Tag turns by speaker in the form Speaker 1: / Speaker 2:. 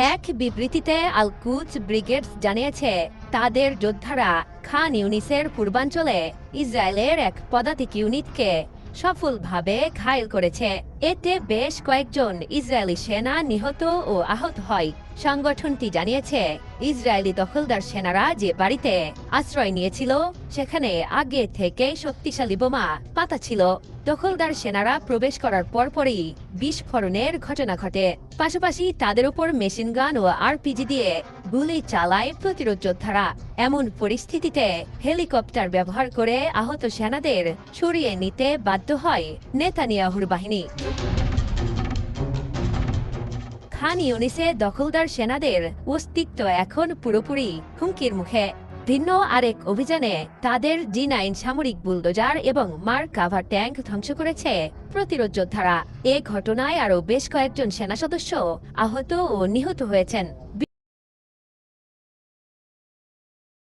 Speaker 1: এক বিবৃতিতে আল কুদস ব্রিগেডস জানিয়েছে, তাদের যোদ্ধারা খান ইউনিসের পূর্বাঞ্চলে ইসরায়েলের এক পদাতিক ইউনিটকে সফলভাবে ঘায়েল করেছে। এতে বেশ কয়েকজন ইসরায়েলি সেনা নিহত ও আহত হয়। সংগঠনটি জানিয়েছে, ইসরায়েলি দখলদার সেনারা যে বাড়িতে আশ্রয় নিয়েছিল সেখানে আগে থেকে শক্তিশালী বোমা পাতা ছিল। দখলদার সেনারা প্রবেশ করার পরপরই বিস্ফোরণের ঘটনা ঘটে। পাশাপাশি তাদের উপর মেশিনগান ও আরপিজি দিয়ে গুলি চালায় প্রতিরোধ যোদ্ধারা। এমন পরিস্থিতিতে হেলিকপ্টার ব্যবহার করে আহত সেনাদের সরিয়ে নিতে বাধ্য হয় নেতানিয়াহুর বাহিনী। খান ইউনিসে দখলদার সেনাদের অস্তিত্ব এখন পুরোপুরি হুমকির মুখে। ভিন্ন আরেক অভিযানে তাদের G9 সামরিক বুলডোজার এবং মার্কাভা ট্যাঙ্ক ধ্বংস করেছে প্রতিরোধ যোদ্ধারা। এ ঘটনায় আরও বেশ কয়েকজন সেনা সদস্য আহত ও নিহত হয়েছেন।